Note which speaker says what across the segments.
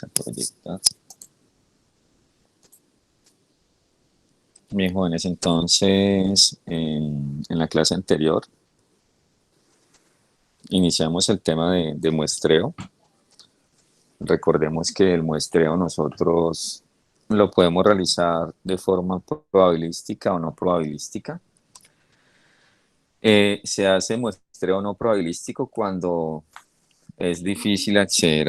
Speaker 1: Vamos a proyectar. Bien, jóvenes, entonces en la clase anterior iniciamos el tema de muestreo. Recordemos que el muestreo nosotros lo podemos realizar de forma probabilística o no probabilística. Se hace muestreo no probabilístico cuando es difícil acceder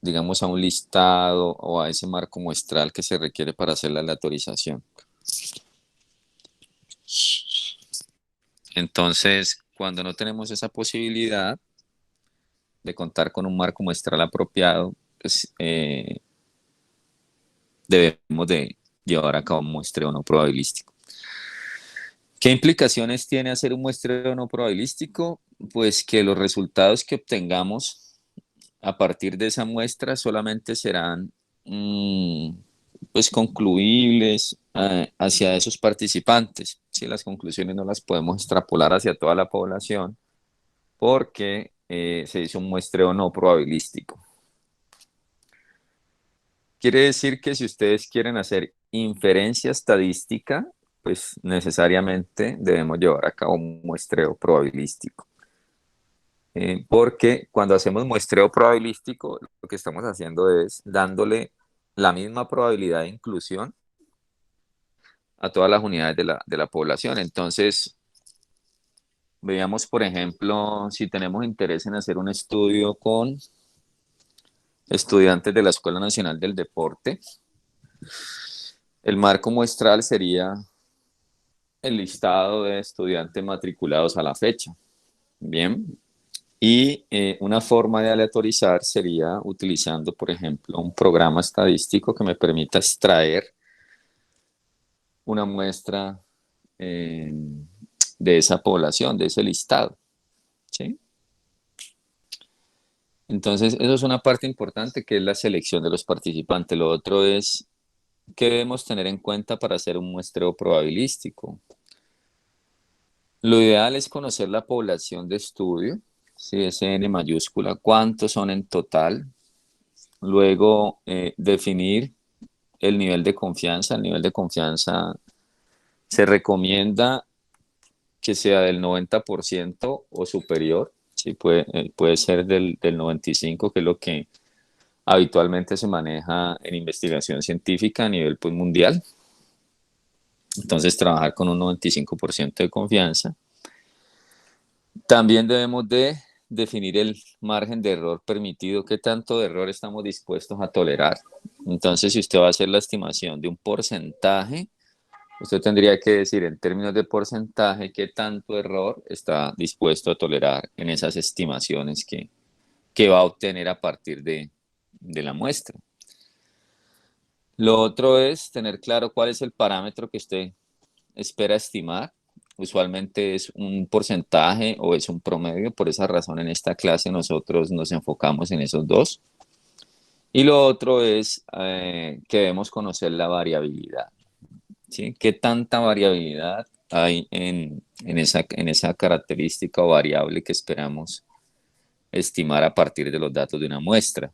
Speaker 1: digamos, a un listado o a ese marco muestral que se requiere para hacer la aleatorización. Entonces, cuando no tenemos esa posibilidad de contar con un marco muestral apropiado, pues, debemos de llevar a cabo un muestreo no probabilístico. ¿Qué implicaciones tiene hacer un muestreo no probabilístico? Pues que los resultados que obtengamos a partir de esa muestra solamente serán pues concluibles hacia esos participantes. ¿Sí? Las conclusiones no las podemos extrapolar hacia toda la población porque se hizo un muestreo no probabilístico. Quiere decir que si ustedes quieren hacer inferencia estadística, pues necesariamente debemos llevar a cabo un muestreo probabilístico. Porque cuando hacemos muestreo probabilístico, lo que estamos haciendo es dándole la misma probabilidad de inclusión a todas las unidades de la población. Entonces, veamos, por ejemplo, si tenemos interés en hacer un estudio con estudiantes de la Escuela Nacional del Deporte, el marco muestral sería el listado de estudiantes matriculados a la fecha. Bien, y una forma de aleatorizar sería utilizando, por ejemplo, un programa estadístico que me permita extraer una muestra de esa población, de ese listado. ¿Sí? Entonces, eso es una parte importante que es la selección de los participantes. Lo otro es qué debemos tener en cuenta para hacer un muestreo probabilístico. Lo ideal es conocer la población de estudio, ¿sí? Ese N mayúscula, cuántos son en total. Luego, definir el nivel de confianza. El nivel de confianza se recomienda que sea del 90% o superior. Sí, puede ser del 95%, que es lo que habitualmente se maneja en investigación científica a nivel pues, mundial. Entonces, trabajar con un 95% de confianza. También debemos de definir el margen de error permitido, qué tanto de error estamos dispuestos a tolerar. Entonces, si usted va a hacer la estimación de un porcentaje, usted tendría que decir en términos de porcentaje qué tanto error está dispuesto a tolerar en esas estimaciones que va a obtener a partir de la muestra. Lo otro es tener claro cuál es el parámetro que usted espera estimar. Usualmente es un porcentaje o es un promedio. Por esa razón, en esta clase nosotros nos enfocamos en esos dos. Y lo otro es que debemos conocer la variabilidad. ¿Sí? ¿Qué tanta variabilidad hay en esa característica o variable que esperamos estimar a partir de los datos de una muestra?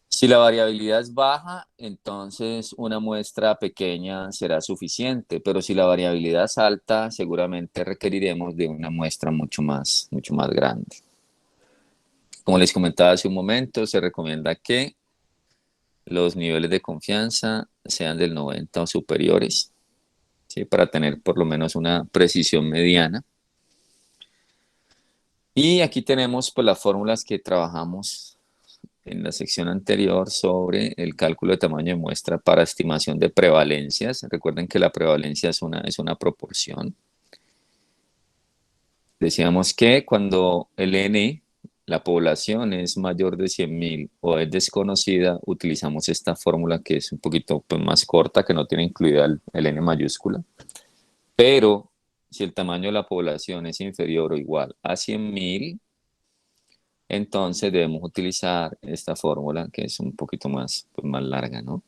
Speaker 1: Si la variabilidad es baja, entonces una muestra pequeña será suficiente, pero si la variabilidad es alta, seguramente requeriremos de una muestra mucho más grande. Como les comentaba hace un momento, se recomienda que los niveles de confianza sean del 90 o superiores, ¿sí? Para tener por lo menos una precisión mediana. Y aquí tenemos pues, las fórmulas que trabajamos en la sección anterior sobre el cálculo de tamaño de muestra para estimación de prevalencias. Recuerden que la prevalencia es una proporción. Decíamos que cuando el N, la población, es mayor de 100.000 o es desconocida, utilizamos esta fórmula que es un poquito pues, más corta, que no tiene incluida el N mayúscula. Pero si el tamaño de la población es inferior o igual a 100.000, entonces debemos utilizar esta fórmula que es un poquito más, pues, más larga, ¿no?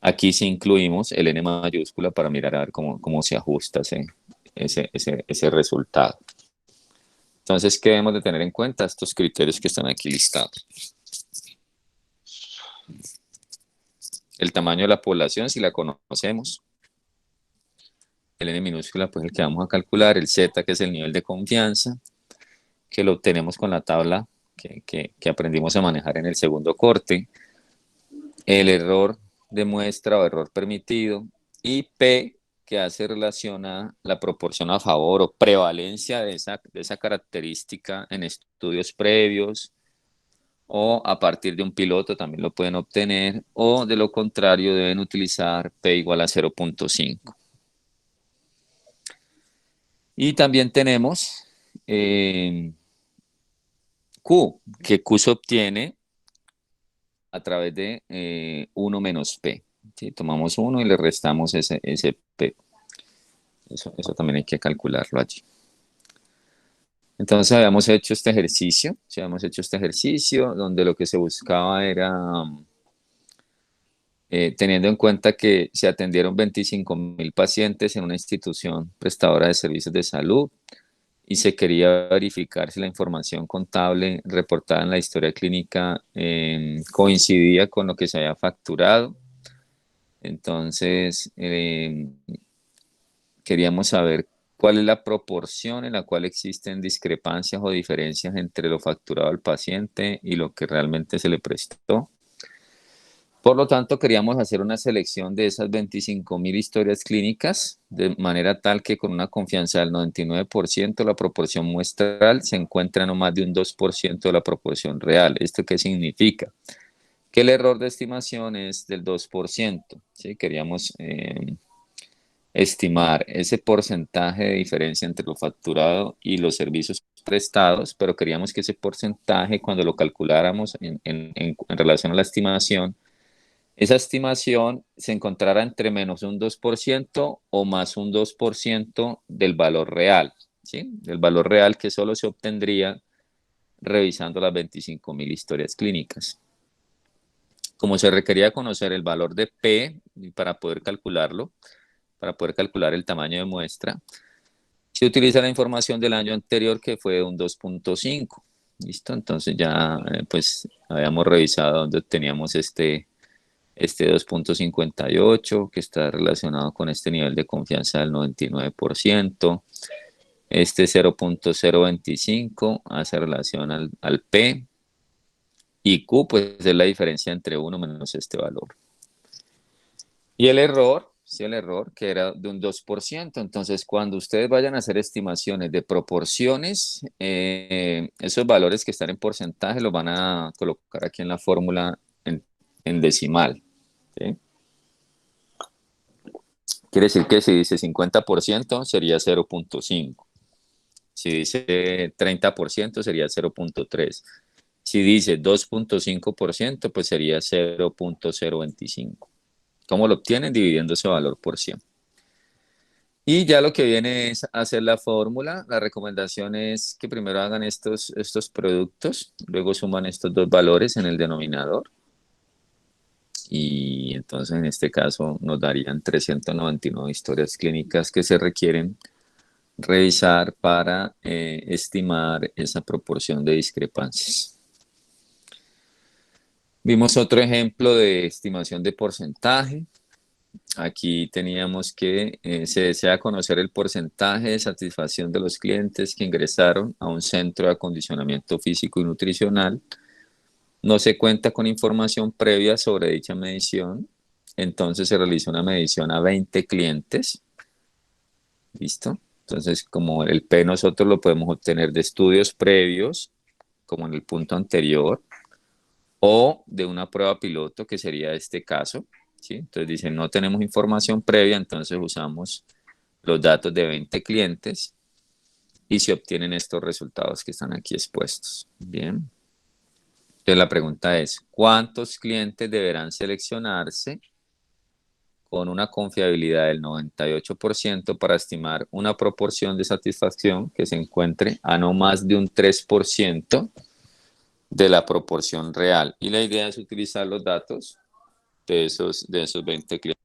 Speaker 1: Aquí sí incluimos el N mayúscula para mirar a ver cómo se ajusta ese resultado. Entonces, ¿qué debemos de tener en cuenta? Estos criterios que están aquí listados. el tamaño de la población, si la conocemos, el n minúscula, pues el que vamos a calcular, el z, que es el nivel de confianza, que lo obtenemos con la tabla que aprendimos a manejar en el segundo corte, el error de muestra o error permitido, y P, que hace relación a la proporción a favor o prevalencia de esa característica en estudios previos, o a partir de un piloto también lo pueden obtener, o de lo contrario deben utilizar P igual a 0.5. Y también tenemos Q, que Q se obtiene a través de 1 menos P. ¿Sí? Tomamos 1 y le restamos ese P. Eso también hay que calcularlo allí. Entonces habíamos hecho este ejercicio, ¿sí? Habíamos hecho este ejercicio donde lo que se buscaba era, teniendo en cuenta que se atendieron 25.000 pacientes en una institución prestadora de servicios de salud, y se quería verificar si la información contable reportada en la historia clínica coincidía con lo que se había facturado. Entonces, queríamos saber cuál es la proporción en la cual existen discrepancias o diferencias entre lo facturado al paciente y lo que realmente se le prestó. Por lo tanto, queríamos hacer una selección de esas 25.000 historias clínicas, de manera tal que con una confianza del 99% la proporción muestral se encuentra no más de un 2% de la proporción real. ¿Esto qué significa? Que el error de estimación es del 2%. ¿Sí? Queríamos estimar ese porcentaje de diferencia entre lo facturado y los servicios prestados, pero queríamos que ese porcentaje, cuando lo calculáramos en relación a la estimación, esa estimación se encontrará entre menos un 2% o más un 2% del valor real, ¿sí? Del valor real que solo se obtendría revisando las 25.000 historias clínicas. Como se requería conocer el valor de P para poder calcularlo, para poder calcular el tamaño de muestra, se utiliza la información del año anterior, que fue un 2.5. ¿Listo? Entonces ya pues habíamos revisado dónde teníamos este 2.58, que está relacionado con este nivel de confianza del 99%. Este 0.025 hace relación al P. Y Q, pues es la diferencia entre 1 menos este valor. Y el error, sí, el error, que era de un 2%. Entonces, cuando ustedes vayan a hacer estimaciones de proporciones, esos valores que están en porcentaje los van a colocar aquí en la fórmula en decimal. ¿Sí? Quiere decir que si dice 50% sería 0.5. Si dice 30% sería 0.3. Si dice 2.5%, pues sería 0.025. ¿Cómo lo obtienen? Dividiendo ese valor por 100. Y ya lo que viene es hacer la fórmula. La recomendación es que primero hagan estos productos, luego suman estos dos valores en el denominador. Y entonces en este caso nos darían 399 historias clínicas que se requieren revisar para estimar esa proporción de discrepancias. Vimos otro ejemplo de estimación de porcentaje. Aquí teníamos que se desea conocer el porcentaje de satisfacción de los clientes que ingresaron a un centro de acondicionamiento físico y nutricional. No se cuenta con información previa sobre dicha medición, entonces se realiza una medición a 20 clientes. ¿Listo? Entonces, como el P nosotros lo podemos obtener de estudios previos, como en el punto anterior, o de una prueba piloto, que sería este caso. ¿Sí? Entonces dicen, no tenemos información previa, entonces usamos los datos de 20 clientes y se obtienen estos resultados que están aquí expuestos. Bien. Entonces la pregunta es, ¿cuántos clientes deberán seleccionarse con una confiabilidad del 98% para estimar una proporción de satisfacción que se encuentre a no más de un 3% de la proporción real? Y la idea es utilizar los datos de esos 20 clientes.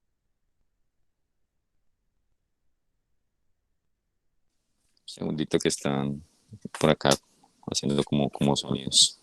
Speaker 1: Segundito que están por acá haciendo como sonidos.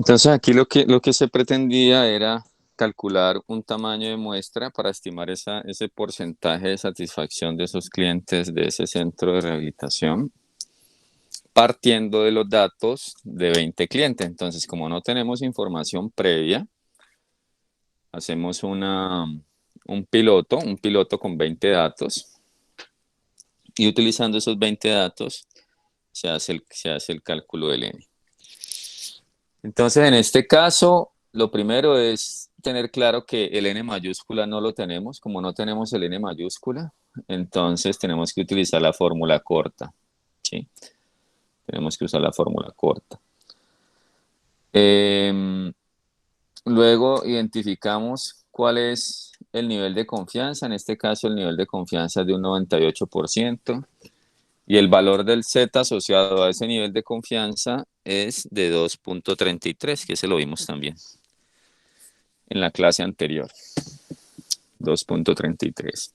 Speaker 1: Entonces aquí lo que se pretendía era calcular un tamaño de muestra para estimar ese porcentaje de satisfacción de esos clientes de ese centro de rehabilitación, partiendo de los datos de 20 clientes. Entonces, como no tenemos información previa, hacemos un piloto con 20 datos y utilizando esos 20 datos se hace el cálculo del N. Entonces, en este caso, lo primero es tener claro que el N mayúscula no lo tenemos. Como no tenemos el N mayúscula, entonces tenemos que utilizar la fórmula corta. ¿Sí? Tenemos que usar la fórmula corta. Eh, Luego identificamos cuál es el nivel de confianza. En este caso, el nivel de confianza es de un 98%. Y el valor del Z asociado a ese nivel de confianza es de 2.33, que ese lo vimos también en la clase anterior, 2.33.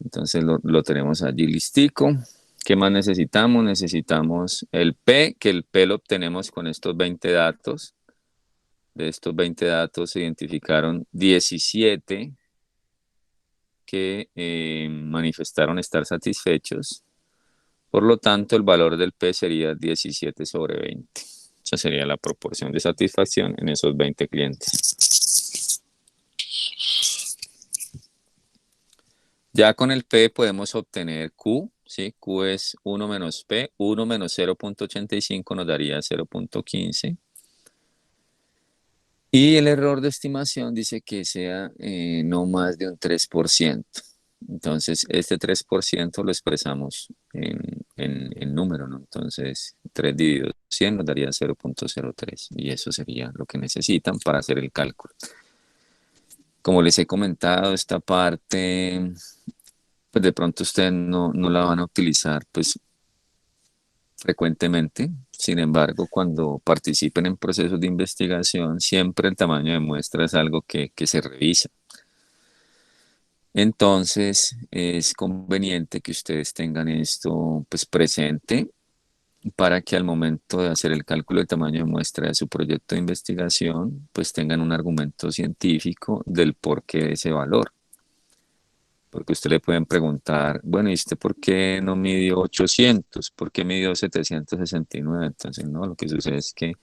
Speaker 1: Entonces lo tenemos allí listico. ¿Qué más necesitamos? Necesitamos el P, que el P lo obtenemos con estos 20 datos. De estos 20 datos se identificaron 17 que manifestaron estar satisfechos. Por lo tanto, el valor del P sería 17/20. Esa sería la proporción de satisfacción en esos 20 clientes. Ya con el P podemos obtener Q, ¿sí? Q es 1 menos P, 1 menos 0.85 nos daría 0.15. Y el error de estimación dice que sea no más de un 3%. Entonces, este 3% lo expresamos en número, ¿no? Entonces, 3 dividido 100 nos daría 0.03 y eso sería lo que necesitan para hacer el cálculo. Como les he comentado, esta parte, pues de pronto ustedes no la van a utilizar pues frecuentemente. Sin embargo, cuando participen en procesos de investigación, siempre el tamaño de muestra es algo que se revisa. Entonces, es conveniente que ustedes tengan esto pues presente para que al momento de hacer el cálculo del tamaño de muestra de su proyecto de investigación, pues tengan un argumento científico del porqué de ese valor. Porque usted le pueden preguntar, bueno, ¿y usted por qué no midió 800? ¿Por qué midió 769? Entonces, no, lo que sucede es que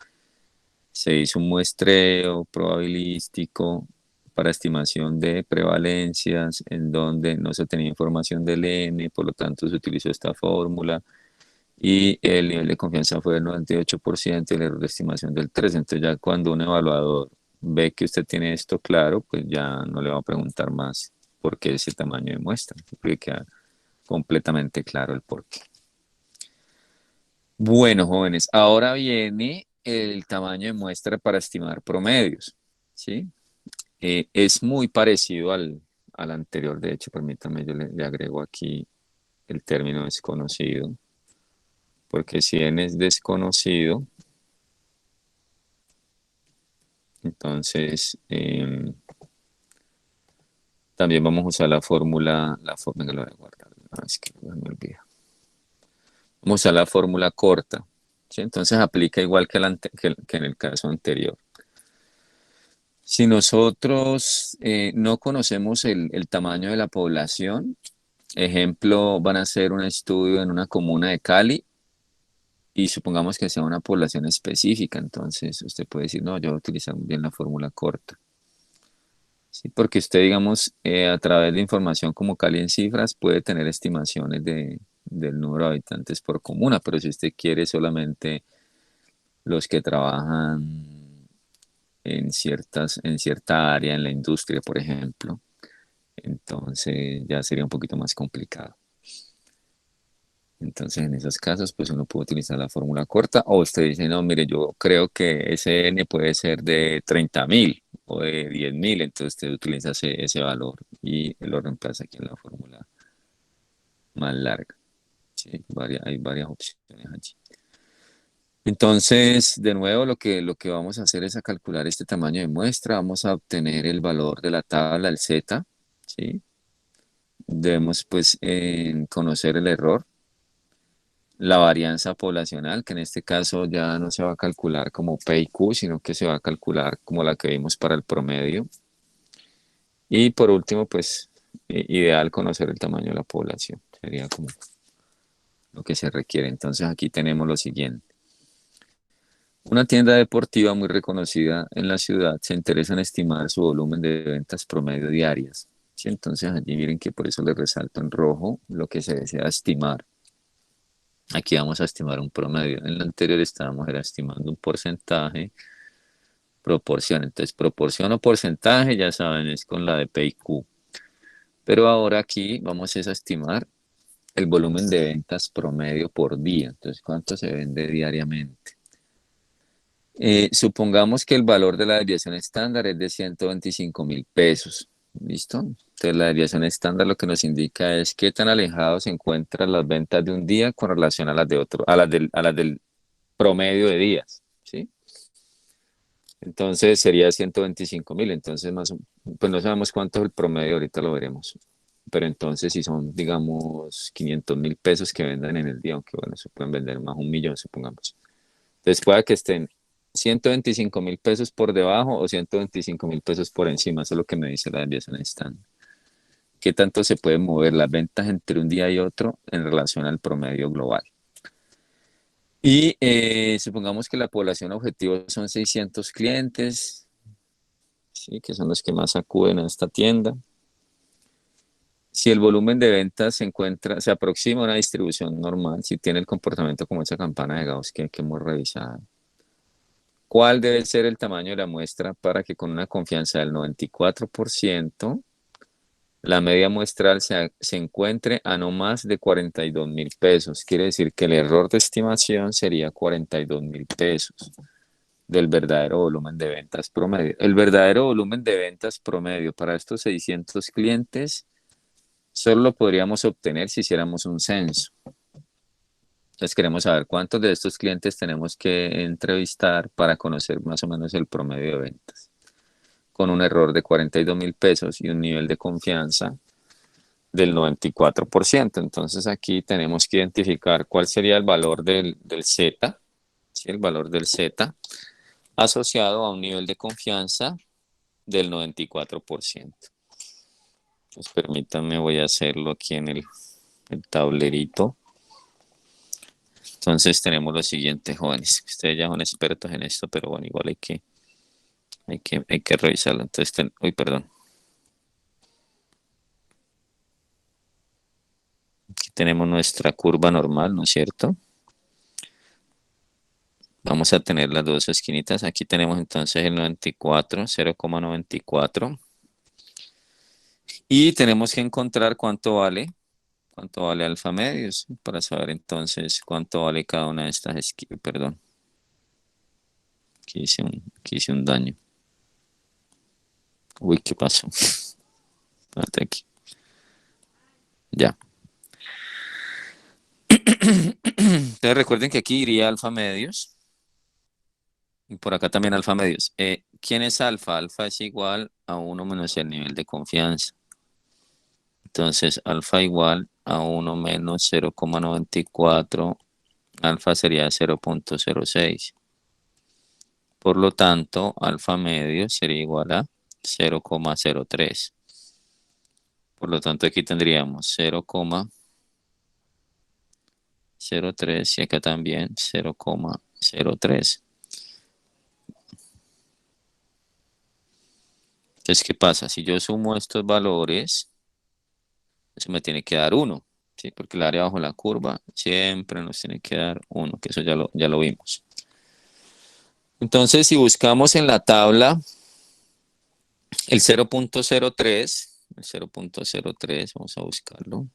Speaker 1: se hizo un muestreo probabilístico para estimación de prevalencias en donde no se tenía información del N, por lo tanto se utilizó esta fórmula y el nivel de confianza fue del 98% y el error de estimación del 3%. Entonces ya cuando un evaluador ve que usted tiene esto claro, pues ya no le va a preguntar más por qué ese tamaño de muestra, porque queda completamente claro el porqué. Bueno, jóvenes, ahora viene el tamaño de muestra para estimar promedios, ¿sí? Es muy parecido al anterior, de hecho, permítame, yo le agrego aquí el término desconocido, porque si n es desconocido, entonces también vamos a usar venga, lo voy a guardar, no, es que no me olvida. Vamos a usar la fórmula corta, ¿sí? Entonces aplica igual que en el caso anterior. Si nosotros no conocemos el tamaño de la población, ejemplo, van a hacer un estudio en una comuna de Cali y supongamos que sea una población específica, entonces usted puede decir, no, yo voy a utilizar bien la fórmula corta. Sí, porque usted, digamos, a través de información como Cali en cifras puede tener estimaciones del número de habitantes por comuna, pero si usted quiere solamente los que trabajan en cierta área, en la industria, por ejemplo, entonces ya sería un poquito más complicado. Entonces, en esos casos, pues uno puede utilizar la fórmula corta o usted dice, no, mire, yo creo que ese n puede ser de 30.000 o de 10.000, entonces usted utiliza ese valor y lo reemplaza aquí en la fórmula más larga. Sí, hay varias opciones allí. Entonces, de nuevo, lo que vamos a hacer es a calcular este tamaño de muestra. Vamos a obtener el valor de la tabla, el Z, ¿sí? Debemos, pues, conocer el error. la varianza poblacional, que en este caso ya no se va a calcular como P y Q, sino que se va a calcular como la que vimos para el promedio. Y por último, pues ideal conocer el tamaño de la población, sería como lo que se requiere. Entonces aquí tenemos lo siguiente. Una tienda deportiva muy reconocida en la ciudad se interesa en estimar su volumen de ventas promedio diarias. ¿Sí? Entonces allí miren que por eso les resalto en rojo lo que se desea estimar. Aquí vamos a estimar un promedio. En la anterior estábamos era estimando un porcentaje, proporción. Entonces proporción o porcentaje, ya saben, es con la de P y Q. Pero ahora aquí vamos es a estimar el volumen de ventas promedio por día. Entonces, ¿cuánto se vende diariamente? Supongamos que el valor de la desviación estándar es de 125.000 pesos. ¿Listo? Entonces, la desviación estándar lo que nos indica es qué tan alejados se encuentran las ventas de un día con relación a las de otro, a las del promedio de días. ¿Sí? Entonces sería 125.000. Entonces, pues no sabemos cuánto es el promedio, ahorita lo veremos. Pero entonces, si son, digamos, 500.000 pesos que vendan en el día, aunque bueno, se pueden vender más 1 millón, supongamos. Entonces, pueda que estén 125.000 pesos por debajo o 125.000 pesos por encima. Eso es lo que me dice la desviación estándar. ¿Qué tanto se pueden mover las ventas entre un día y otro en relación al promedio global? Y supongamos que la población objetivo son 600 clientes, ¿sí? Que son los que más acuden a esta tienda. Si el volumen de ventas se aproxima a una distribución normal, si tiene el comportamiento como esa campana de Gauss que hemos revisado, ¿cuál debe ser el tamaño de la muestra para que con una confianza del 94% la media muestral se encuentre a no más de 42.000 pesos? Quiere decir que el error de estimación sería 42.000 pesos del verdadero volumen de ventas promedio. El verdadero volumen de ventas promedio para estos 600 clientes solo lo podríamos obtener si hiciéramos un censo. Entonces queremos saber cuántos de estos clientes tenemos que entrevistar para conocer más o menos el promedio de ventas. Con un error de 42.000 pesos y un nivel de confianza del 94%. Entonces aquí tenemos que identificar cuál sería el valor del Z, ¿sí? El valor del Z asociado a un nivel de confianza del 94%. Pues permítanme, voy a hacerlo aquí en el tablerito. Entonces tenemos lo siguiente, jóvenes. Ustedes ya son expertos en esto, pero bueno, igual hay que revisarlo. Entonces, uy, perdón. Aquí tenemos nuestra curva normal, ¿no es cierto? Vamos a tener las dos esquinitas. Aquí tenemos entonces el 94, 0,94. Y tenemos que encontrar cuánto vale alfa medios, para saber entonces cuánto vale cada una de estas esquinas. Perdón, aquí hice un daño. Uy, ¿qué pasó? Espérate aquí. Ya. Entonces recuerden que aquí iría alfa medios. Y por acá también alfa medios. ¿Quién es alfa? Alfa es igual a 1 menos el nivel de confianza. Entonces, alfa igual a 1 menos 0,94. Alfa sería 0,06. Por lo tanto, alfa medio sería igual a 0,03. Por lo tanto, aquí tendríamos 0,03 y acá también 0,03. Entonces, ¿qué pasa? Si yo sumo estos valores, eso me tiene que dar 1, ¿sí? Porque el área bajo la curva siempre nos tiene que dar 1, que eso ya lo vimos. Entonces, si buscamos en la tabla el 0,03, vamos a buscarlo.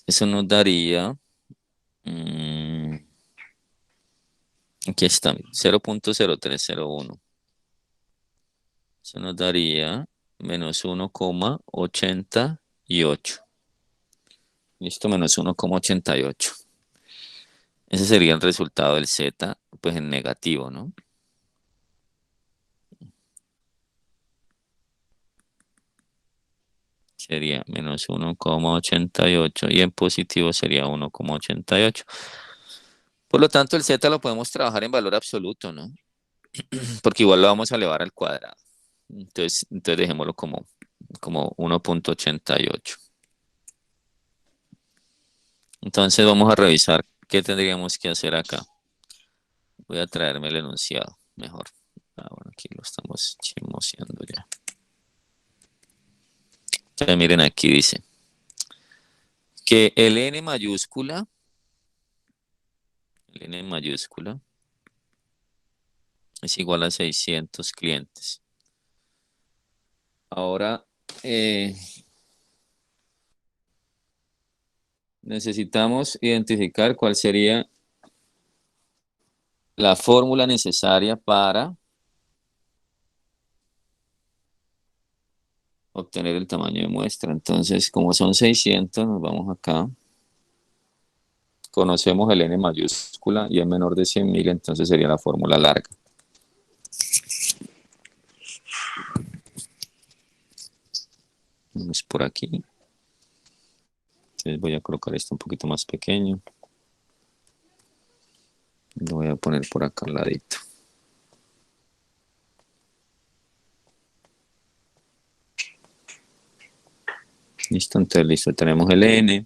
Speaker 1: Eso nos daría, aquí está, 0,0301. Eso nos daría menos 1,88. Listo, menos 1,88. Ese sería el resultado del Z, pues en negativo, ¿no? sería menos 1,88 y en positivo sería 1,88. Por lo tanto, el z lo podemos trabajar en valor absoluto, ¿no? Porque igual lo vamos a elevar al cuadrado. Entonces dejémoslo como 1,88. Entonces vamos a revisar qué tendríamos que hacer acá. Voy a traerme el enunciado mejor. Bueno, aquí lo estamos chismoseando ya. Entonces miren, aquí dice que el N mayúscula es igual a 600 clientes. Ahora necesitamos identificar cuál sería la fórmula necesaria para obtener el tamaño de muestra. Entonces, como son 600, nos vamos acá. Conocemos el N mayúscula y es menor de 100.000, entonces sería la fórmula larga. Vamos por aquí. Entonces voy a colocar esto un poquito más pequeño. Lo voy a poner por acá al ladito. Listo, entonces listo, tenemos el N.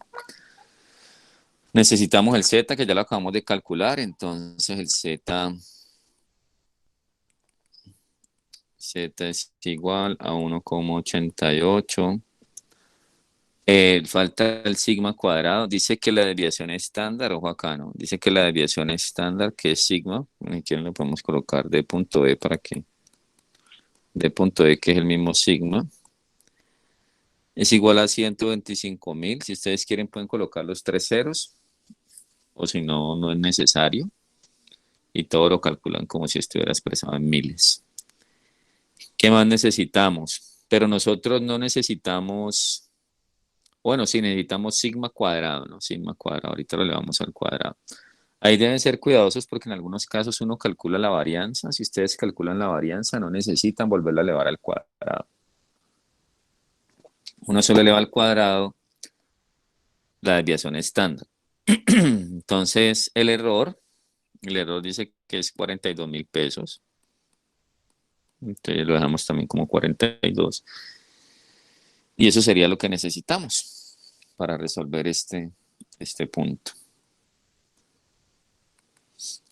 Speaker 1: Necesitamos el Z, que ya lo acabamos de calcular, entonces el Z es igual a 1,88. Falta el sigma cuadrado. Dice que la desviación estándar, ojo acá, ¿no? Dice que la desviación estándar, que es sigma, aquí le podemos colocar D punto E para que D punto E, que es el mismo sigma, es igual a 125.000. Si ustedes quieren pueden colocar los tres ceros, o si no, no es necesario. Y todo lo calculan como si estuviera expresado en miles. ¿Qué más necesitamos? Pero nosotros no necesitamos, bueno, sí necesitamos sigma cuadrado, ¿no? Sigma cuadrado, ahorita lo elevamos al cuadrado. Ahí deben ser cuidadosos porque en algunos casos uno calcula la varianza. Si ustedes calculan la varianza, no necesitan volverla a elevar al cuadrado. Uno solo eleva al cuadrado la desviación estándar. Entonces, el error dice que es 42.000 pesos. Entonces lo dejamos también como 42. Y eso sería lo que necesitamos para resolver este punto.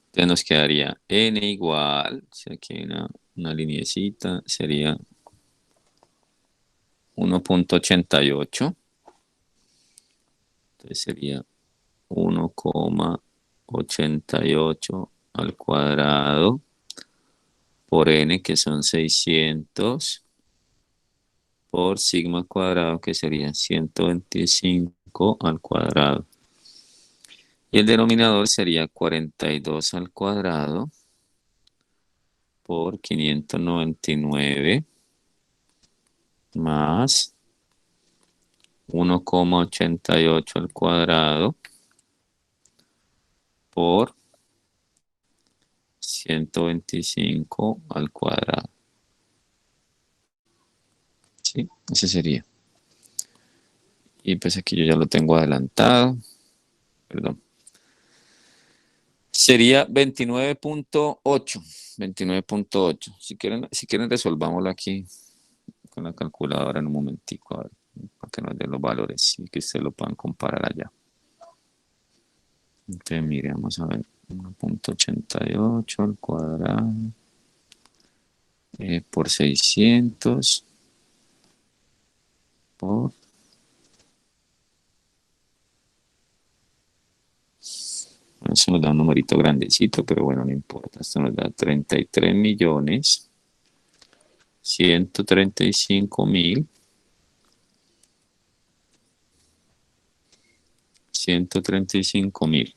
Speaker 1: Entonces nos quedaría n igual, si aquí hay una lineecita, sería 1,88. Entonces sería 1,88 al cuadrado por n, que son 600, por sigma cuadrado, que sería 125 al cuadrado. Y el denominador sería 42 al cuadrado por 599 más 1,88 al cuadrado por 125 al cuadrado. Sí, ese sería. Y pues aquí yo ya lo tengo adelantado. Perdón. Sería 29,8. 29,8. Si quieren resolvámoslo aquí con la calculadora en un momentico, a ver, para que nos den los valores y que ustedes lo puedan comparar allá. Entonces, mire, vamos a ver. 1,88 al cuadrado por 600 por... Eso nos da un numerito grandecito, pero bueno, no importa. Esto nos da 33.135.000. 135.000.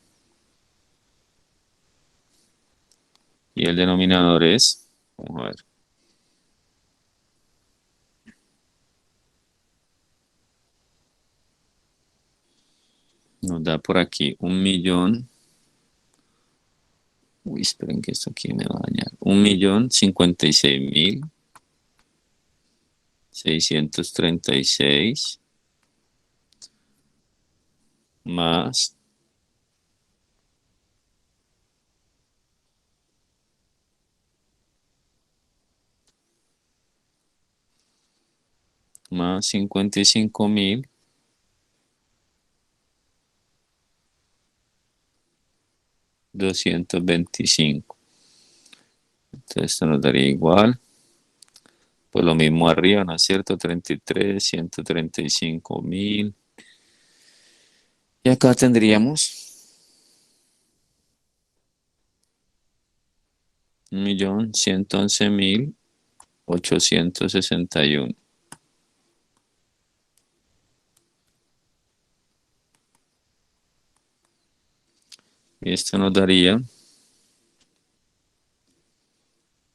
Speaker 1: Y el denominador es, vamos a ver, nos da por aquí 1.000.000. Uy, esperen que esto aquí me va a dañar. 1.056.000. 636 más 55.000 225. Entonces esto nos daría igual. Pues lo mismo arriba, ¿no es cierto? 33, 135.000. Y acá tendríamos 1.111.861. Y esto nos daría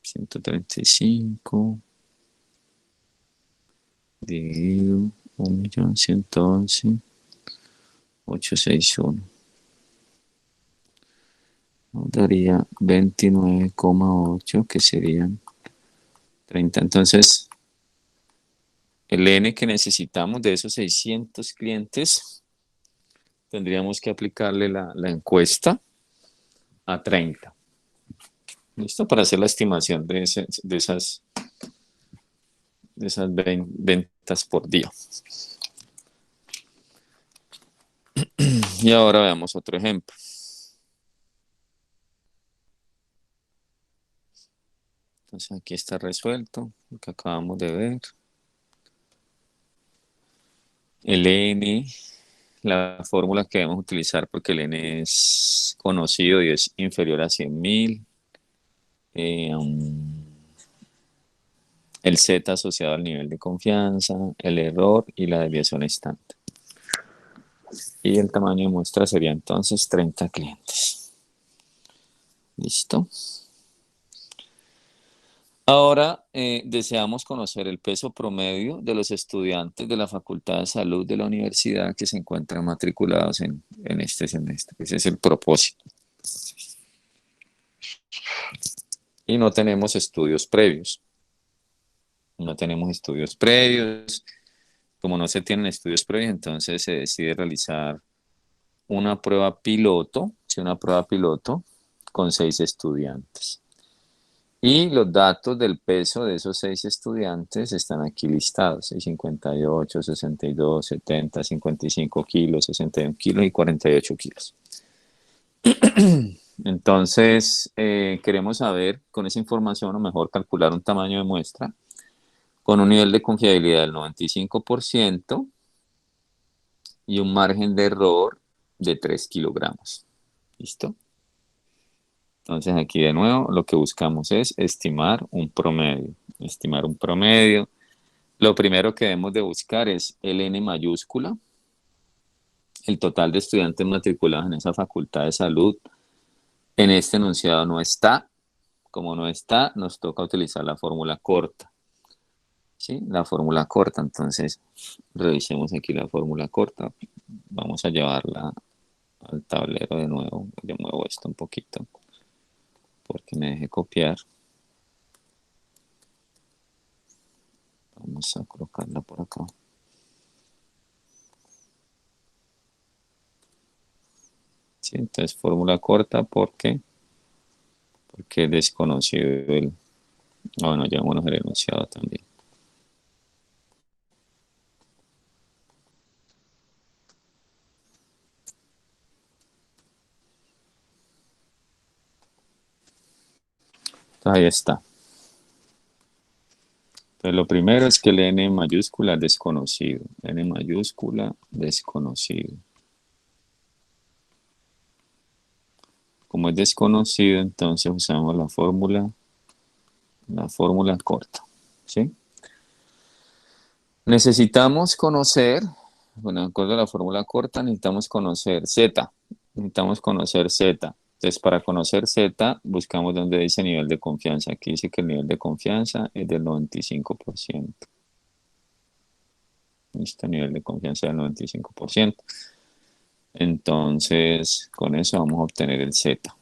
Speaker 1: 135 dividido 1.111.861. Nos daría 29,8, que serían 30. Entonces, el N que necesitamos de esos 600 clientes, tendríamos que aplicarle la encuesta a 30. ¿Listo? Para hacer la estimación de esas ventas por día. Y ahora veamos otro ejemplo. Entonces aquí está resuelto lo que acabamos de ver. El N, la fórmula que debemos utilizar porque el N es conocido y es inferior a 100.000. El Z asociado al nivel de confianza, el error y la desviación estándar. Y el tamaño de muestra sería entonces 30 clientes. ¿Listo? Ahora deseamos conocer el peso promedio de los estudiantes de la Facultad de Salud de la universidad que se encuentran matriculados en este semestre. Ese es el propósito. Y no tenemos estudios previos. No tenemos estudios previos. Como no se tienen estudios previos, entonces se decide realizar una prueba piloto, ¿sí? Una prueba piloto con 6 estudiantes. Y los datos del peso de esos 6 estudiantes están aquí listados: 58, 62, 70, 55 kilos, 61 kilos y 48 kilos. Entonces, queremos saber con esa información, o mejor calcular un tamaño de muestra con un nivel de confiabilidad del 95% y un margen de error de 3 kilogramos. ¿Listo? Entonces aquí de nuevo lo que buscamos es estimar un promedio. Estimar un promedio. Lo primero que debemos de buscar es el N mayúscula, el total de estudiantes matriculados en esa facultad de salud. En este enunciado no está. Como no está, nos toca utilizar la fórmula corta. ¿Sí? La fórmula corta. Entonces, revisemos aquí la fórmula corta. Vamos a llevarla al tablero de nuevo. Yo muevo esto un poquito porque me deje copiar. Vamos a colocarla por acá. Sí, entonces fórmula corta porque es desconocido el... Bueno, llamémonos el enunciado también. Ahí está. Entonces lo primero es que el N mayúscula es desconocido. N mayúscula desconocido. Como es desconocido, entonces usamos la fórmula corta. ¿Sí? Necesitamos conocer, bueno, de acuerdo a la fórmula corta, necesitamos conocer Z. Necesitamos conocer Z. Entonces, para conocer Z, buscamos donde dice nivel de confianza. Aquí dice que el nivel de confianza es del 95%. Este nivel de confianza del 95%. Entonces, con eso vamos a obtener el Z.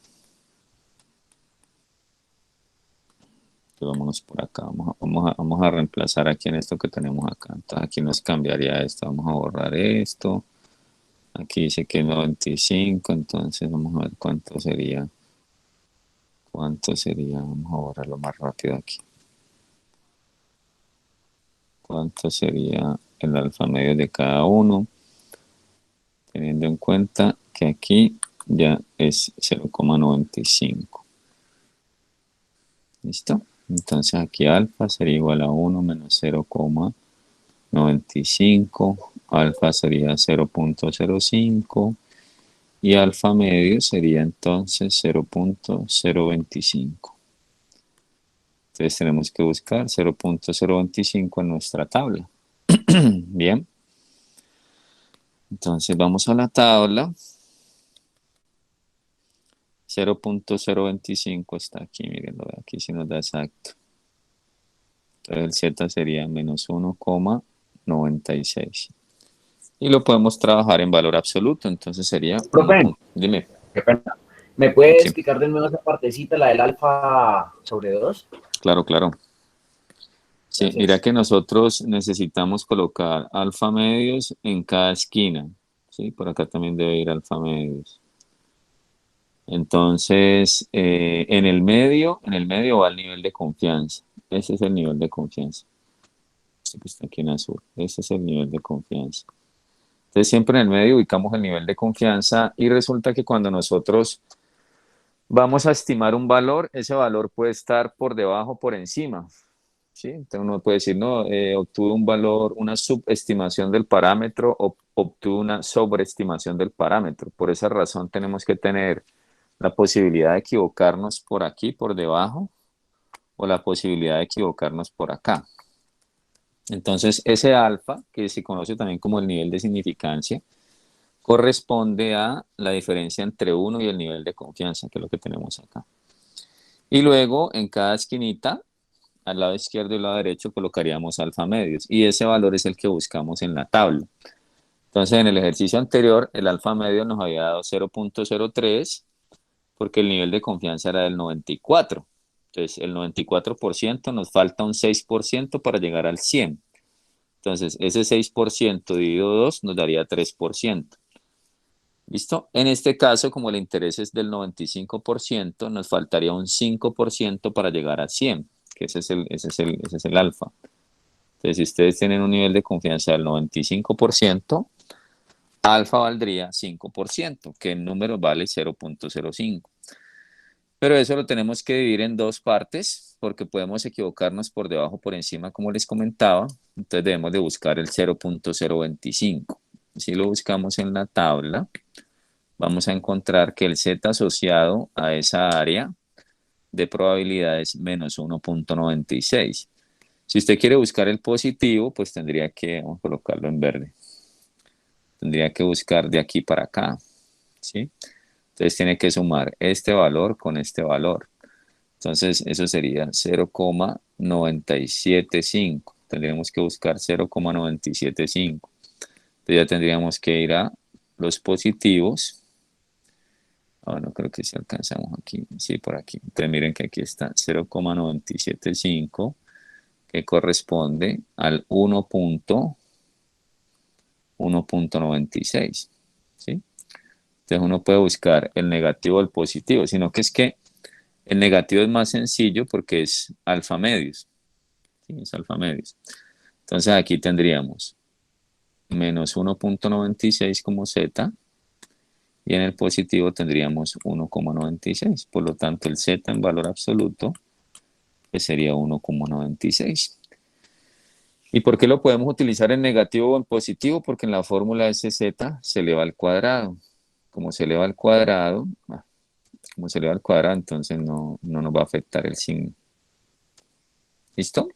Speaker 1: vámonos por acá. Vamos a reemplazar aquí en esto que tenemos acá. Entonces aquí nos cambiaría esto. Vamos a borrar esto. Aquí dice que 95, entonces vamos a ver cuánto sería. ¿Cuánto sería? Vamos a borrarlo más rápido aquí. ¿Cuánto sería el alfa medio de cada uno? Teniendo en cuenta que aquí ya es 0,95. ¿Listo? Entonces aquí alfa sería igual a 1 menos 0,95. Alfa sería 0,05. Y alfa medio sería entonces 0,025. Entonces tenemos que buscar 0,025 en nuestra tabla. Bien. Entonces vamos a la tabla. 0,025 está aquí, mírenlo, aquí sí nos da exacto. Entonces el Z sería menos 1,96. Y lo podemos trabajar en valor absoluto, entonces sería
Speaker 2: Profe,
Speaker 1: dime.
Speaker 2: qué pena. ¿Me puede
Speaker 1: Sí,
Speaker 2: explicar de nuevo esa partecita, la del alfa sobre 2?
Speaker 1: claro, claro. Sí, mira
Speaker 2: Gracias.
Speaker 1: que nosotros necesitamos colocar alfa medios en cada esquina. Sí, por acá también debe ir alfa medios. Entonces, en el medio va el nivel de confianza. Ese es el nivel de confianza. Este que está aquí en azul. Ese es el nivel de confianza. Entonces, siempre en el medio ubicamos el nivel de confianza y resulta que cuando nosotros vamos a estimar un valor, ese valor puede estar por debajo o por encima. ¿Sí? Entonces uno puede decir, no, obtuve un valor, una subestimación del parámetro o obtuve una sobreestimación del parámetro. Por esa razón tenemos que tener la posibilidad de equivocarnos por aquí, por debajo, o la posibilidad de equivocarnos por acá. Entonces, ese alfa, que se conoce también como el nivel de significancia, corresponde a la diferencia entre uno y el nivel de confianza, que es lo que tenemos acá. Y luego, en cada esquinita, al lado izquierdo y al lado derecho, colocaríamos alfa medios. Y ese valor es el que buscamos en la tabla. Entonces, en el ejercicio anterior, el alfa medio nos había dado 0,03 porque el nivel de confianza era del 94. Entonces, el 94% nos falta un 6% para llegar al 100. Entonces, ese 6% dividido 2 nos daría 3%. ¿Listo? En este caso, como el interés es del 95%, nos faltaría un 5% para llegar a 100, que ese es el alfa. Entonces, si ustedes tienen un nivel de confianza del 95%, alfa valdría 5%, que el número vale 0,05. Pero eso lo tenemos que dividir en dos partes porque podemos equivocarnos por debajo o por encima, como les comentaba. Entonces debemos de buscar el 0,025. Si lo buscamos en la tabla, vamos a encontrar que el Z asociado a esa área de probabilidad es menos 1,96. Si usted quiere buscar el positivo, pues tendría que, vamos a colocarlo en verde, tendría que buscar de aquí para acá, ¿sí? Entonces tiene que sumar este valor con este valor. Entonces, eso sería 0,975. Tendríamos que buscar 0,975. Entonces, ya tendríamos que ir a los positivos. No creo que si alcanzamos aquí. Sí, por aquí. Entonces, miren que aquí está 0,975, que corresponde al 1,96. ¿Sí? Entonces, uno puede buscar el negativo o el positivo, sino que es que el negativo es más sencillo porque es alfa medios. ¿Sí? Es alfa medios. Entonces aquí tendríamos menos 1,96 como z y en el positivo tendríamos 1,96. Por lo tanto, el z en valor absoluto pues sería 1,96. ¿Y por qué lo podemos utilizar en negativo o en positivo? Porque en la fórmula ese z se eleva al cuadrado. Como se eleva al cuadrado, entonces no nos va a afectar el signo. ¿Listo?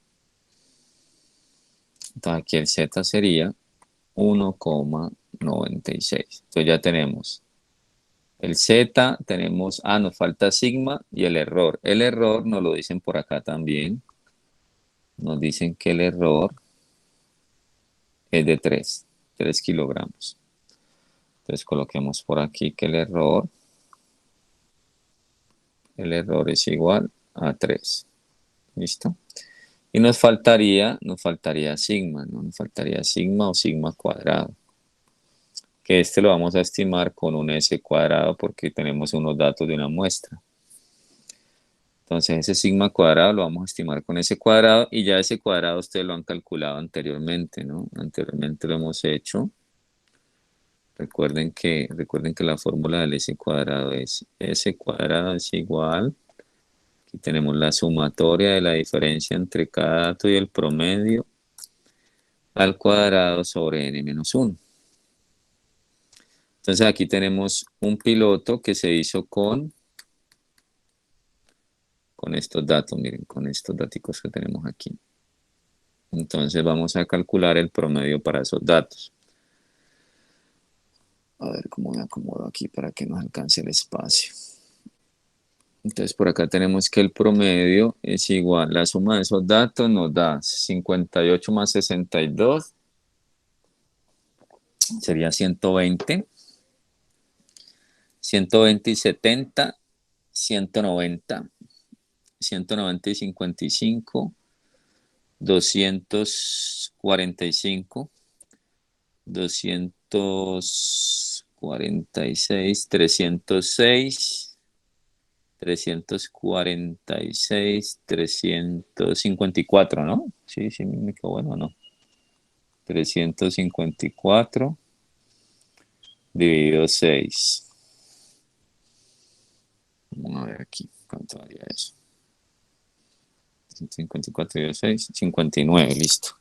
Speaker 1: Entonces aquí el z sería 1,96. Entonces ya tenemos el Z, tenemos, nos falta sigma y el error. El error nos lo dicen por acá también. Nos dicen que el error es de 3 kilogramos. Entonces coloquemos por aquí que el error es igual a 3. ¿Listo? Y nos faltaría sigma, ¿no? Nos faltaría sigma o sigma cuadrado. Que este lo vamos a estimar con un S cuadrado porque tenemos unos datos de una muestra. Entonces ese sigma cuadrado lo vamos a estimar con ese cuadrado y ya ese cuadrado ustedes lo han calculado anteriormente, ¿no? Anteriormente lo hemos hecho. Recuerden que la fórmula del S cuadrado es S cuadrado es igual. Aquí tenemos la sumatoria de la diferencia entre cada dato y el promedio al cuadrado sobre n menos 1. Entonces aquí tenemos un piloto que se hizo con estos datos, miren, con estos datos que tenemos aquí. Entonces vamos a calcular el promedio para esos datos. A ver cómo me acomodo aquí para que nos alcance el espacio. Entonces por acá tenemos que el promedio es igual, la suma de esos datos nos da 58 más 62, sería 120. 120 y 70, 190. 190 y 55, 245, 246, 306, 346, 354, ¿no? Sí, sí, me quedó bueno, ¿no? 354 dividido 6. Vamos a ver aquí, ¿cuánto haría eso? 54 dividido 6, 59, listo.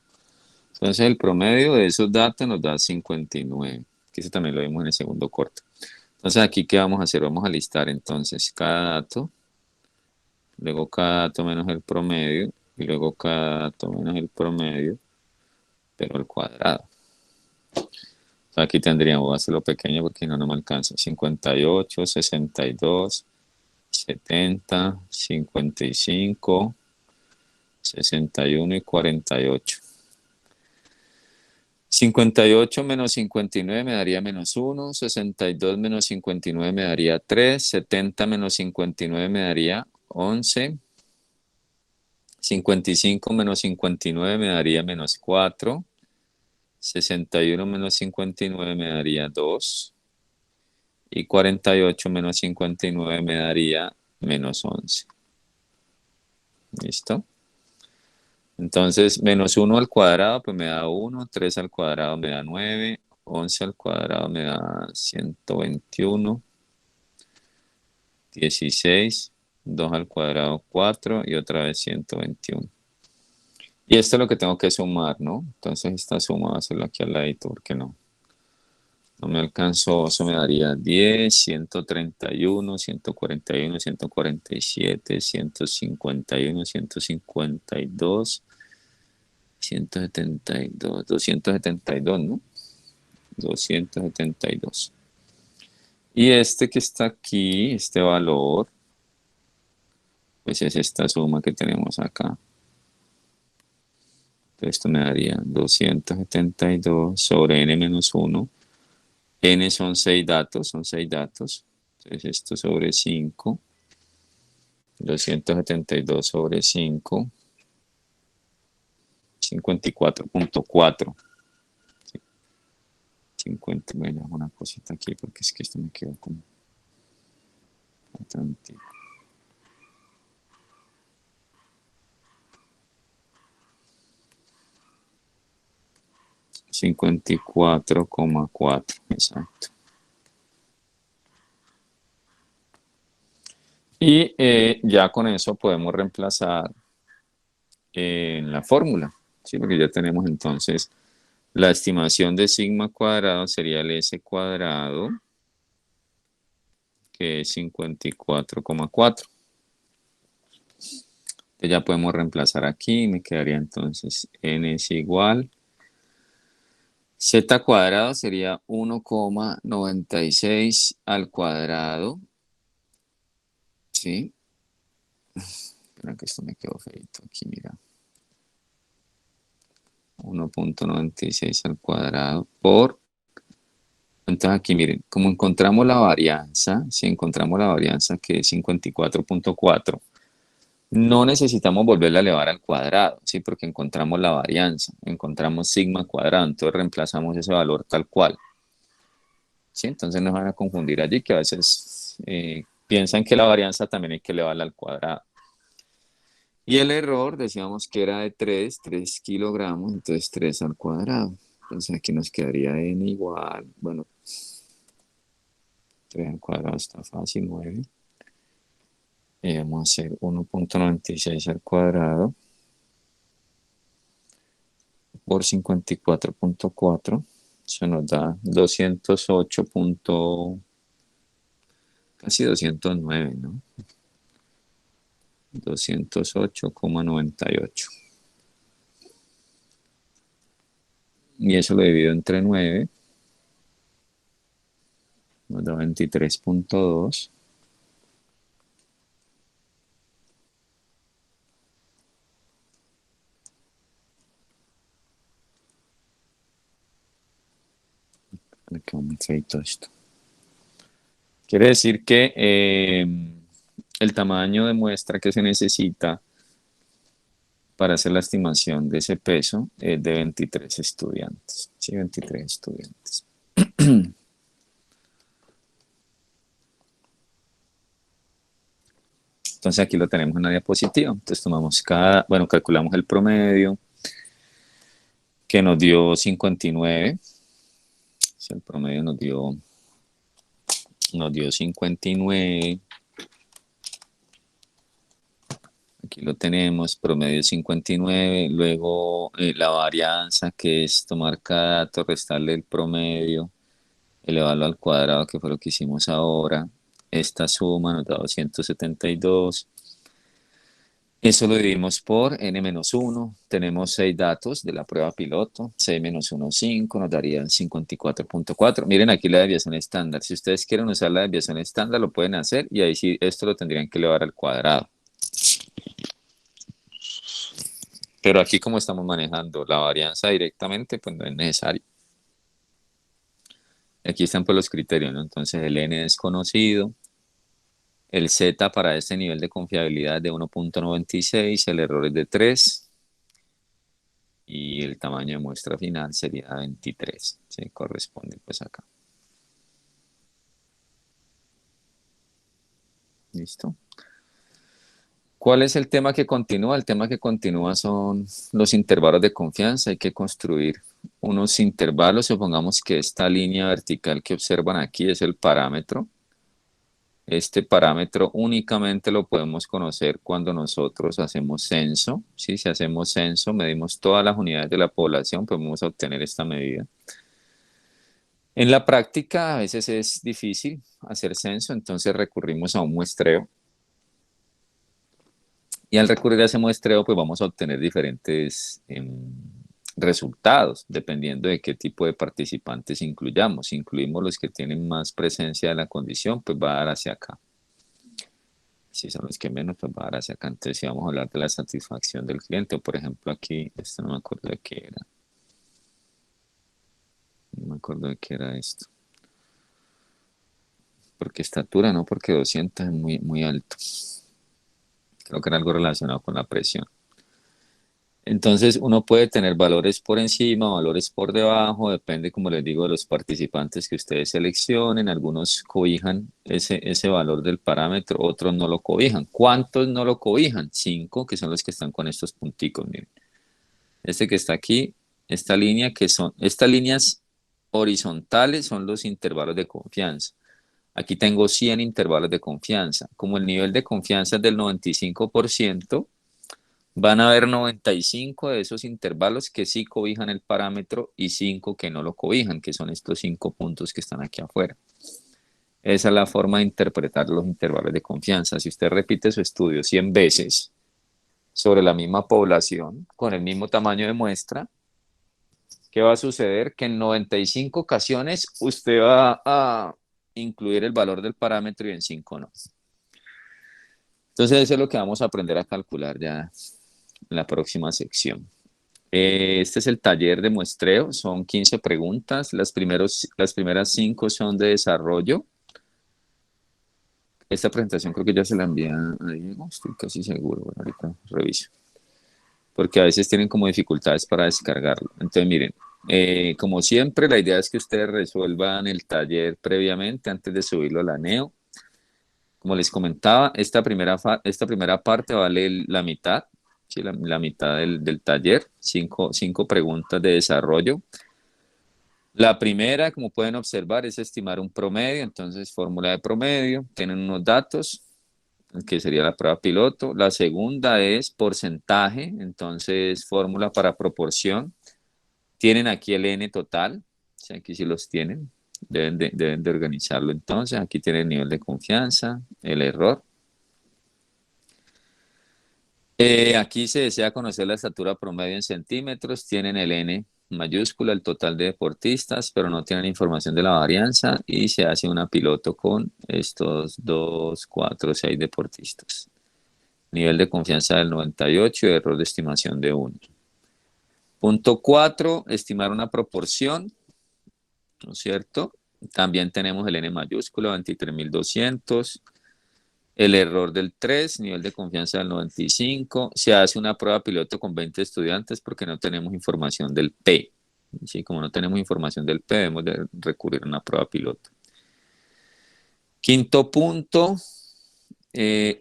Speaker 1: Entonces el promedio de esos datos nos da 59, que eso también lo vimos en el segundo corte. Entonces aquí, ¿qué vamos a hacer? Vamos a listar entonces cada dato, luego cada dato menos el promedio, y luego cada dato menos el promedio, pero al cuadrado. Aquí tendríamos, voy a hacerlo pequeño porque no me alcanza, 58, 62, 70, 55, 61 y 48. 58 menos 59 me daría menos 1, 62 menos 59 me daría 3, 70 menos 59 me daría 11, 55 menos 59 me daría menos 4, 61 menos 59 me daría 2 y 48 menos 59 me daría menos 11. ¿Listo? Entonces, menos 1 al cuadrado, pues me da 1, 3 al cuadrado me da 9, 11 al cuadrado me da 121, 16, 2 al cuadrado 4 y otra vez 121. Y esto es lo que tengo que sumar, ¿no? Entonces esta suma va a hacerlo aquí al ladito, porque no me alcanzó, eso me daría 10, 131, 141, 147, 151, 152, 172, 272, ¿no? 272. Y este que está aquí, este valor, pues es esta suma que tenemos acá. Entonces esto me daría 272 sobre n menos 1. N son 6 datos, Entonces esto sobre 5. 272 sobre 5. 54.4. 50, bueno, una cosita aquí porque es que esto me quedó como bastante. 54,4, exacto. Y ya con eso podemos reemplazar en la fórmula, ¿sí? Porque ya tenemos entonces la estimación de sigma cuadrado sería el S cuadrado, que es 54,4. Entonces ya podemos reemplazar aquí, me quedaría entonces n es igual. Z cuadrado sería 1,96 al cuadrado. ¿Sí? Espera que esto me quedó feito aquí, mira. 1,96 al cuadrado por... Entonces aquí miren, como encontramos la varianza, si encontramos la varianza que es 54.4, No necesitamos volverla a elevar al cuadrado, ¿sí? Porque encontramos la varianza, encontramos sigma cuadrado, entonces reemplazamos ese valor tal cual, ¿sí? Entonces no van a confundir allí que a veces piensan que la varianza también hay que elevarla al cuadrado. Y el error, decíamos que era de 3 kilogramos, entonces 3 al cuadrado. Entonces aquí nos quedaría n igual, bueno, 3 al cuadrado está fácil, 9. Y vamos a hacer 1,96 al cuadrado por 54,4. Eso nos da 208 casi 209, ¿no? 208,98. Y eso lo divido entre 9, nos da 23,2. Aquí un feito esto. Quiere decir que el tamaño de muestra que se necesita para hacer la estimación de ese peso es de 23 estudiantes. Sí, 23 estudiantes. Entonces aquí lo tenemos en la diapositiva. Entonces tomamos calculamos el promedio que nos dio 59. El promedio nos dio 59. Aquí lo tenemos, promedio 59. Luego la varianza, que es tomar cada dato, restarle el promedio, elevarlo al cuadrado, que fue lo que hicimos ahora. Esta suma nos da 272. Eso lo dividimos por n-1. Tenemos 6 datos de la prueba piloto. 6 menos 1, 5. Nos daría 54,4. Miren aquí la desviación estándar. Si ustedes quieren usar la desviación estándar, lo pueden hacer. Y ahí sí, esto lo tendrían que elevar al cuadrado. Pero aquí, como estamos manejando la varianza directamente, pues no es necesario. Aquí están pues los criterios, ¿no? Entonces el n es conocido. El z para este nivel de confiabilidad de 1,96. El error es de 3. Y el tamaño de muestra final sería 23. ¿Sí? Corresponde pues acá. ¿Listo? ¿Cuál es el tema que continúa? El tema que continúa son los intervalos de confianza. Hay que construir unos intervalos. Supongamos que esta línea vertical que observan aquí es el parámetro. Este parámetro únicamente lo podemos conocer cuando nosotros hacemos censo. ¿Sí? Si hacemos censo, medimos todas las unidades de la población, podemos obtener esta medida. En la práctica a veces es difícil hacer censo, entonces recurrimos a un muestreo. Y al recurrir a ese muestreo, pues vamos a obtener diferentes resultados, dependiendo de qué tipo de participantes incluyamos. Si incluimos los que tienen más presencia de la condición, pues va a dar hacia acá. Si son los que menos, pues va a dar hacia acá. Entonces, si vamos a hablar de la satisfacción del cliente, o por ejemplo aquí, esto no me acuerdo de qué era. No me acuerdo de qué era esto. Porque estatura, no, porque 200 es muy, muy alto. Creo que era algo relacionado con la presión. Entonces uno puede tener valores por encima, valores por debajo, depende, como les digo, de los participantes que ustedes seleccionen. Algunos cobijan ese valor del parámetro, otros no lo cobijan. ¿Cuántos no lo cobijan? 5, que son los que están con estos punticos, miren. Este que está aquí, esta línea, estas líneas horizontales son los intervalos de confianza. Aquí tengo 100 intervalos de confianza. Como el nivel de confianza es del 95%, van a haber 95 de esos intervalos que sí cobijan el parámetro y 5 que no lo cobijan, que son estos 5 puntos que están aquí afuera. Esa es la forma de interpretar los intervalos de confianza. Si usted repite su estudio 100 veces sobre la misma población, con el mismo tamaño de muestra, ¿qué va a suceder? Que en 95 ocasiones usted va a incluir el valor del parámetro y en 5 no. Entonces eso es lo que vamos a aprender a calcular ya en la próxima sección. Este es el taller de muestreo, son 15 preguntas. Las primeras 5 son de desarrollo, Esta presentación creo que ya se la envía a Diego, estoy casi seguro. Bueno, ahorita reviso. Porque a veces tienen como dificultades para descargarlo. Entonces, miren, como siempre, la idea es que ustedes resuelvan el taller previamente antes de subirlo a la NEO. Como les comentaba, esta primera parte vale la mitad, ¿sí? La mitad del taller, cinco preguntas de desarrollo. La primera, como pueden observar, es estimar un promedio, entonces fórmula de promedio, tienen unos datos, que sería la prueba piloto. La segunda es porcentaje, entonces fórmula para proporción. Tienen aquí el N total, sí, aquí sí los tienen, deben de organizarlo entonces. Aquí tienen el nivel de confianza, el error. Aquí se desea conocer la estatura promedio en centímetros, tienen el N mayúscula, el total de deportistas, pero no tienen información de la varianza y se hace una piloto con estos 2, 4, 6 deportistas. Nivel de confianza del 98 y error de estimación de 1. Punto 4, estimar una proporción, ¿no es cierto? También tenemos el N mayúscula, 23.200. El error del 3, nivel de confianza del 95. Se hace una prueba piloto con 20 estudiantes porque no tenemos información del P. Sí, como no tenemos información del P, debemos de recurrir a una prueba piloto. Quinto punto,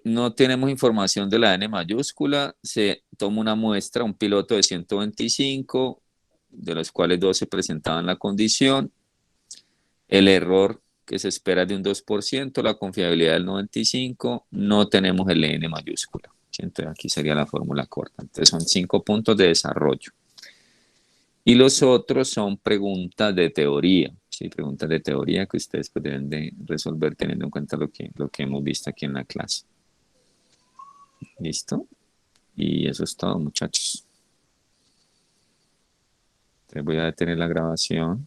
Speaker 1: no tenemos información de la N mayúscula. Se toma una muestra, un piloto de 125, de los cuales 2 se presentaban la condición. El error que se espera de un 2%, la confiabilidad del 95%, no tenemos el N mayúscula. Entonces aquí sería la fórmula corta. Entonces son 5 puntos de desarrollo. Y los otros son preguntas de teoría, ¿sí? Preguntas de teoría que ustedes pues, deben de resolver teniendo en cuenta lo que hemos visto aquí en la clase. ¿Listo? Y eso es todo, muchachos. Entonces voy a detener la grabación.